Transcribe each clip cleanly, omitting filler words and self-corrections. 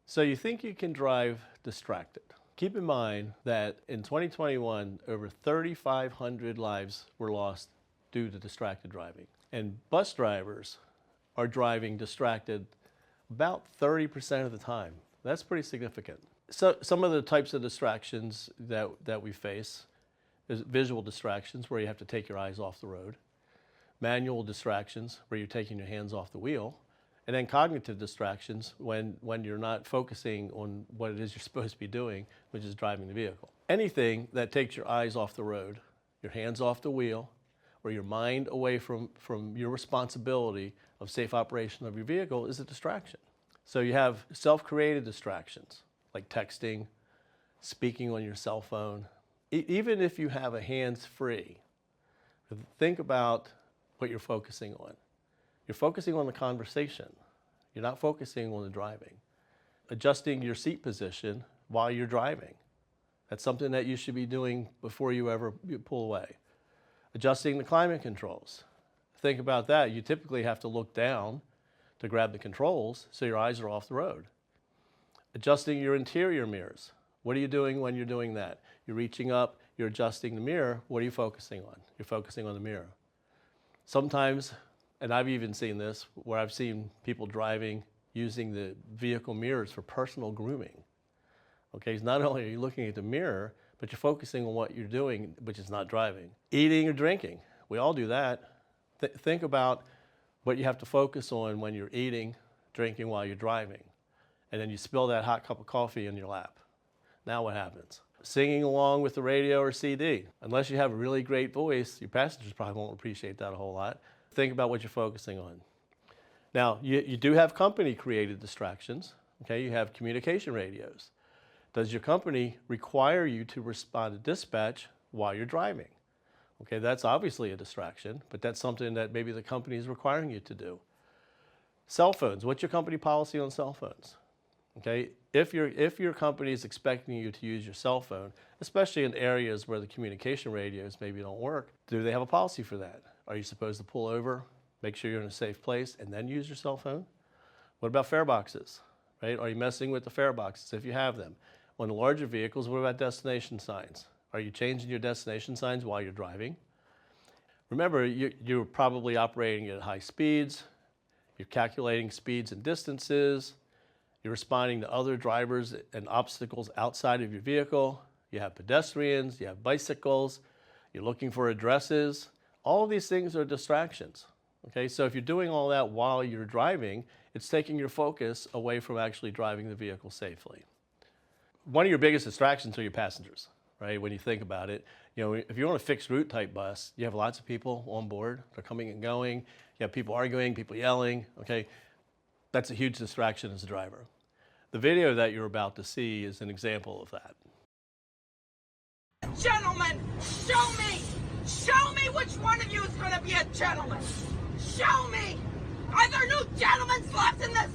So you think you can drive distracted. Keep in mind that in 2021, over 3,500 lives were lost due to distracted driving. And bus drivers are driving distracted about 30% of the time. That's pretty significant. So some of the types of distractions that we face is visual distractions, where you have to take your eyes off the road. Manual distractions, where you're taking your hands off the wheel. And then cognitive distractions, when you're not focusing on what it is you're supposed to be doing, which is driving the vehicle. Anything that takes your eyes off the road, your hands off the wheel, or your mind away from your responsibility of safe operation of your vehicle is a distraction. So you have self-created distractions, like texting, speaking on your cell phone. Even if you have a hands-free, think about what you're focusing on. You're focusing on the conversation. You're not focusing on the driving. Adjusting your seat position while you're driving. That's something that you should be doing before you ever pull away. Adjusting the climate controls. Think about that. You typically have to look down to grab the controls so your eyes are off the road. Adjusting your interior mirrors. What are you doing when you're doing that? You're reaching up, you're adjusting the mirror. What are you focusing on? You're focusing on the mirror. Sometimes, and I've even seen this, where I've seen people driving using the vehicle mirrors for personal grooming. Okay, so not only are you looking at the mirror, but you're focusing on what you're doing, which is not driving. Eating or drinking, we all do that. Think about what you have to focus on when you're eating, drinking while you're driving. And then you spill that hot cup of coffee in your lap. Now what happens? Singing along with the radio or CD. Unless you have a really great voice, your passengers probably won't appreciate that a whole lot. Think about what you're focusing on. Now, you do have company-created distractions. Okay, you have communication radios. Does your company require you to respond to dispatch while you're driving? Okay, that's obviously a distraction, but that's something that maybe the company is requiring you to do. Cell phones, what's your company policy on cell phones? Okay, if your company is expecting you to use your cell phone, especially in areas where the communication radios maybe don't work, do they have a policy for that? Are you supposed to pull over, make sure you're in a safe place, and then use your cell phone? What about fare boxes, right? Are you messing with the fare boxes if you have them? On the larger vehicles, what about destination signs? Are you changing your destination signs while you're driving? Remember, you're probably operating at high speeds, you're calculating speeds and distances, you're responding to other drivers and obstacles outside of your vehicle, you have pedestrians, you have bicycles, you're looking for addresses. All of these things are distractions. Okay, so if you're doing all that while you're driving, it's taking your focus away from actually driving the vehicle safely. One of your biggest distractions are your passengers, right? When you think about it, you know, if you're on a fixed route type bus, you have lots of people on board. They're coming and going. You have people arguing, people yelling. Okay, that's a huge distraction as a driver. The video that you're about to see is an example of that. Gentlemen, show me which one of you is going to be a gentleman. Show me. Are there no gentlemen left in this?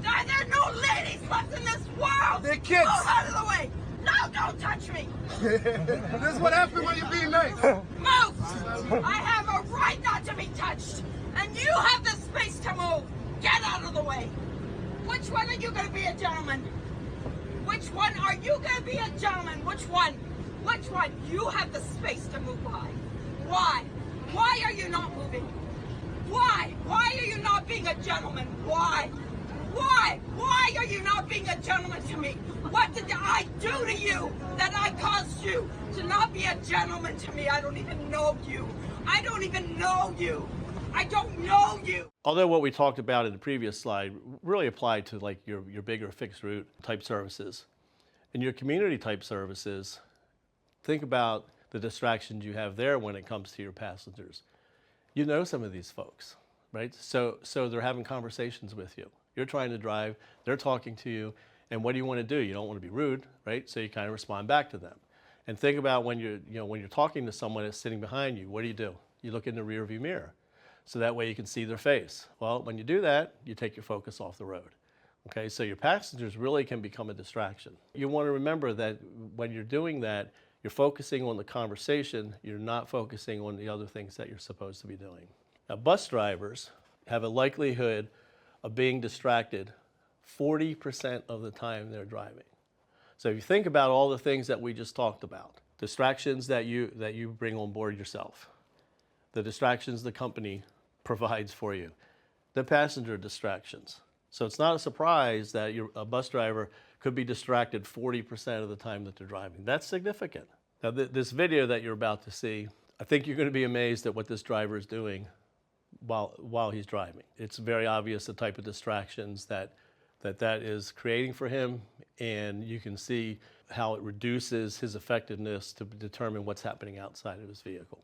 Are there no ladies left in this world? They're kids. Move out of the way. No, don't touch me. This is what happens when you're being nice. Move. I have a right not to be touched. And you have the space to move. Get out of the way. Which one are you going to be a gentleman? Which one are you going to be a gentleman? Which one? Which one? You have the space to move by. Why? Why are you not moving? Why? Why are you not being a gentleman? Why? Why? Why are you not being a gentleman to me? What did I do to you that I caused you to not be a gentleman to me? I don't even know you. I don't even know you. I don't know you. Although what we talked about in the previous slide really applied to like your bigger fixed route type services. In your community type services, think about the distractions you have there when it comes to your passengers. You know some of these folks, right? So they're having conversations with you. You're trying to drive, they're talking to you, and what do you want to do? You don't want to be rude, right? So you kind of respond back to them. And think about when you're talking to someone that's sitting behind you, what do? You look in the rear view mirror. So that way you can see their face. Well, when you do that, you take your focus off the road. Okay, so your passengers really can become a distraction. You want to remember that when you're doing that, you're focusing on the conversation, you're not focusing on the other things that you're supposed to be doing. Now, bus drivers have a likelihood of being distracted 40% of the time they're driving. So if you think about all the things that we just talked about, distractions that you bring on board yourself, the distractions the company provides for you, the passenger distractions. So it's not a surprise that a bus driver could be distracted 40% of the time that they're driving. That's significant. Now this video that you're about to see, I think you're going to be amazed at what this driver is doing while he's driving. It's very obvious the type of distractions that is creating for him, and you can see how it reduces his effectiveness to determine what's happening outside of his vehicle.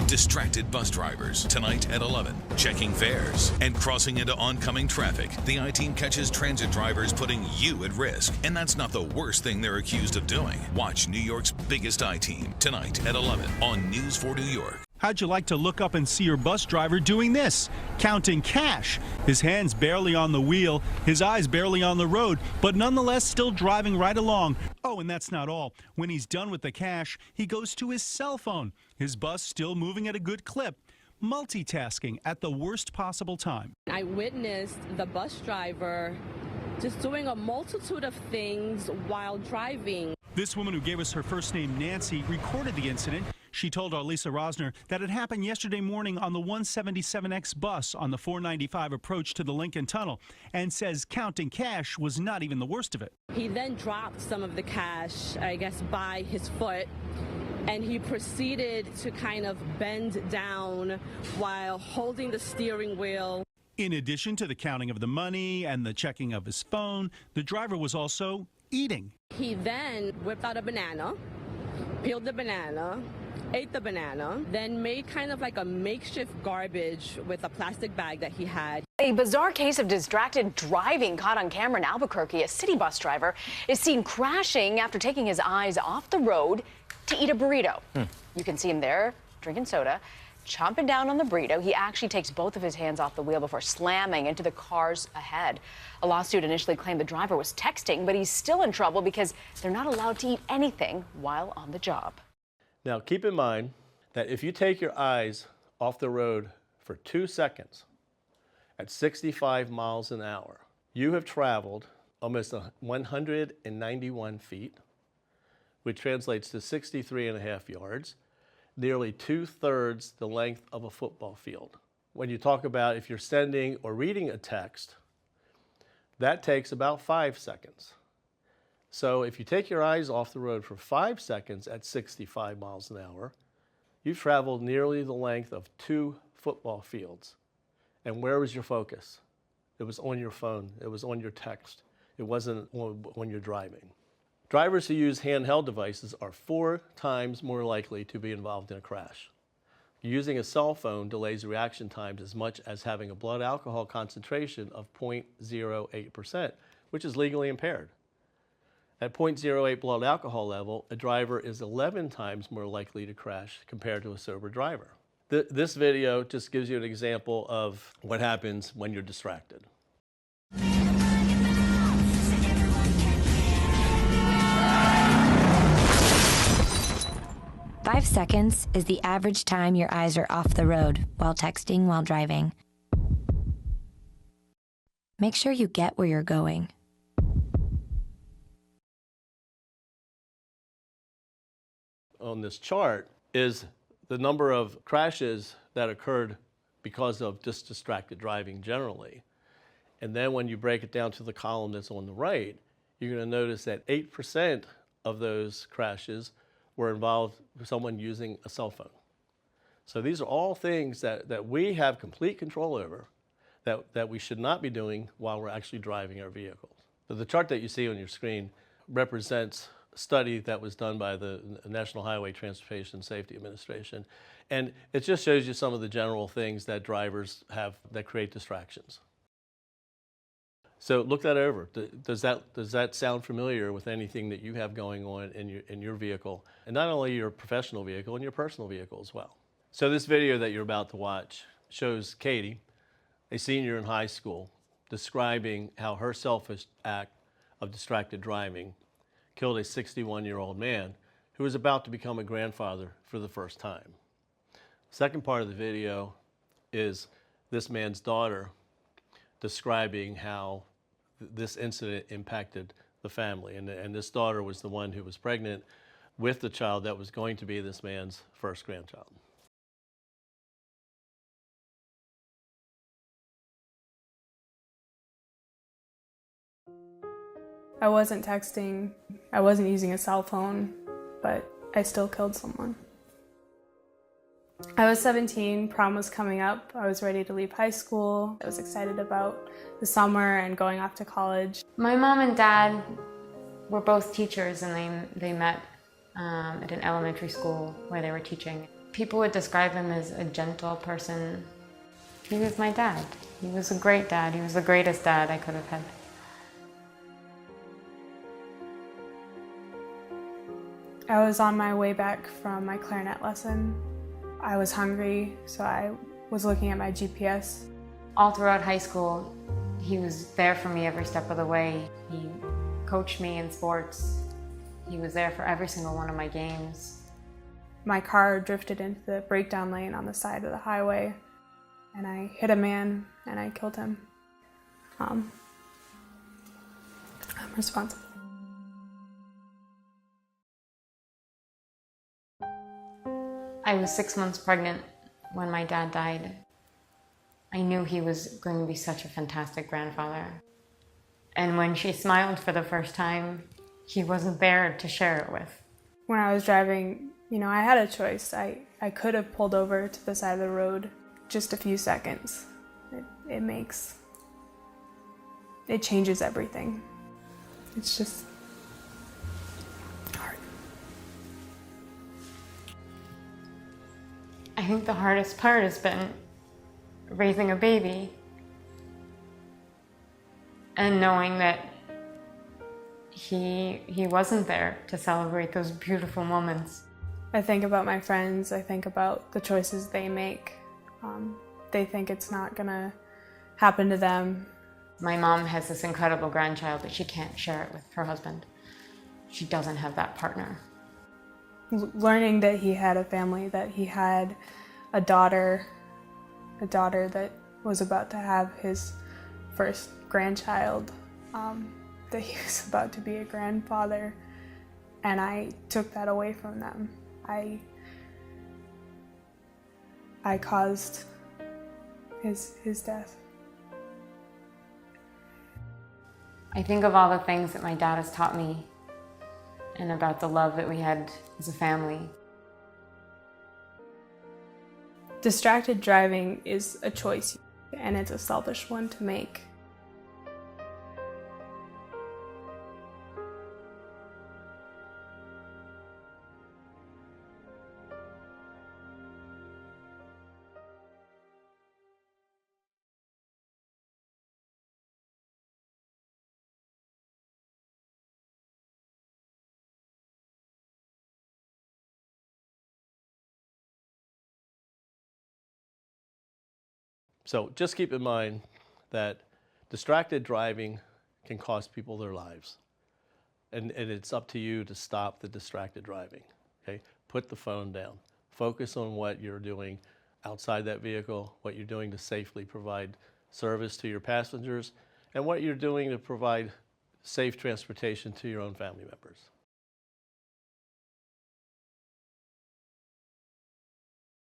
Distracted bus drivers, tonight at 11, checking fares and crossing into oncoming traffic. The I-Team catches transit drivers putting you at risk, and that's not the worst thing they're accused of doing. Watch New York's biggest I-Team tonight at 11 on News 4 New York. How'd you like to look up and see your bus driver doing this? Counting cash. His hands barely on the wheel, his eyes barely on the road, but nonetheless still driving right along. Oh, and that's not all. When he's done with the cash, he goes to his cell phone. His bus still moving at a good clip. Multitasking at the worst possible time. I witnessed the bus driver just doing a multitude of things while driving. This woman, who gave us her first name, Nancy, recorded the incident. She told our Lisa Rosner that it happened yesterday morning on the 177X bus on the 495 approach to the Lincoln Tunnel, and says counting cash was not even the worst of it. He then dropped some of the cash, I guess, by his foot, and he proceeded to kind of bend down while holding the steering wheel. In addition to the counting of the money and the checking of his phone, the driver was also eating. He then whipped out a banana, peeled the banana, ate the banana, then made kind of like a makeshift garbage with a plastic bag that he had. A bizarre case of distracted driving caught on camera in Albuquerque. A city bus driver is seen crashing after taking his eyes off the road to eat a burrito. You can see him there drinking soda, chomping down on the burrito. He actually takes both of his hands off the wheel before slamming into the cars ahead. A lawsuit initially claimed the driver was texting, but he's still in trouble because they're not allowed to eat anything while on the job. Now keep in mind that if you take your eyes off the road for 2 seconds at 65 miles an hour, you have traveled almost 191 feet, which translates to 63.5 yards, nearly 2/3 the length of a football field. When you talk about if you're sending or reading a text, that takes about 5 seconds. So if you take your eyes off the road for 5 seconds at 65 miles an hour, you've traveled nearly the length of 2 football fields. And where was your focus? It was on your phone. It was on your text. It wasn't when you're driving. Drivers who use handheld devices are 4 times more likely to be involved in a crash. Using a cell phone delays reaction times as much as having a blood alcohol concentration of 0.08%, which is legally impaired. At 0.08 blood alcohol level, a driver is 11 times more likely to crash compared to a sober driver. This video just gives you an example of what happens when you're distracted. 5 seconds is the average time your eyes are off the road while texting while driving. Make sure you get where you're going. On this chart is the number of crashes that occurred because of just distracted driving generally. And then when you break it down to the column that's on the right, you're going to notice that 8% of those crashes were involved with someone using a cell phone. So these are all things that we have complete control over that we should not be doing while we're actually driving our vehicles. So the chart that you see on your screen represents a study that was done by the National Highway Transportation Safety Administration. And it just shows you some of the general things that drivers have that create distractions. So look that over. Does that sound familiar with anything that you have going on in your vehicle? And not only your professional vehicle, and your personal vehicle as well. So this video that you're about to watch shows Katie, a senior in high school, describing how her selfish act of distracted driving killed a 61-year-old man who was about to become a grandfather for the first time. Second part of the video is this man's daughter describing how this incident impacted the family. And this daughter was the one who was pregnant with the child that was going to be this man's first grandchild. I wasn't texting, I wasn't using a cell phone, but I still killed someone. I was 17, prom was coming up, I was ready to leave high school, I was excited about the summer and going off to college. My mom and dad were both teachers, and they met at an elementary school where they were teaching. People would describe him as a gentle person. He was my dad. He was a great dad. He was the greatest dad I could have had. I was on my way back from my clarinet lesson. I was hungry, so I was looking at my GPS. All throughout high school, he was there for me every step of the way. He coached me in sports. He was there for every single one of my games. My car drifted into the breakdown lane on the side of the highway, and I hit a man and I killed him. I'm responsible. I was 6 months pregnant when my dad died. I knew he was going to be such a fantastic grandfather. And when she smiled for the first time, he wasn't there to share it with. When I was driving, I had a choice. I could have pulled over to the side of the road just a few seconds. It changes everything. It's just hard. I think the hardest part has been raising a baby and knowing that he wasn't there to celebrate those beautiful moments. I think about my friends, I think about the choices they make. They think it's not gonna happen to them. My mom has this incredible grandchild, but she can't share it with her husband. She doesn't have that partner. Learning that he had a family, that he had a daughter that was about to have his first grandchild, that he was about to be a grandfather, and I took that away from them. I caused his death. I think of all the things that my dad has taught me and about the love that we had as a family. Distracted driving is a choice, and it's a selfish one to make. So just keep in mind that distracted driving can cost people their lives. And it's up to you to stop the distracted driving, okay? Put the phone down. Focus on what you're doing outside that vehicle, what you're doing to safely provide service to your passengers, and what you're doing to provide safe transportation to your own family members.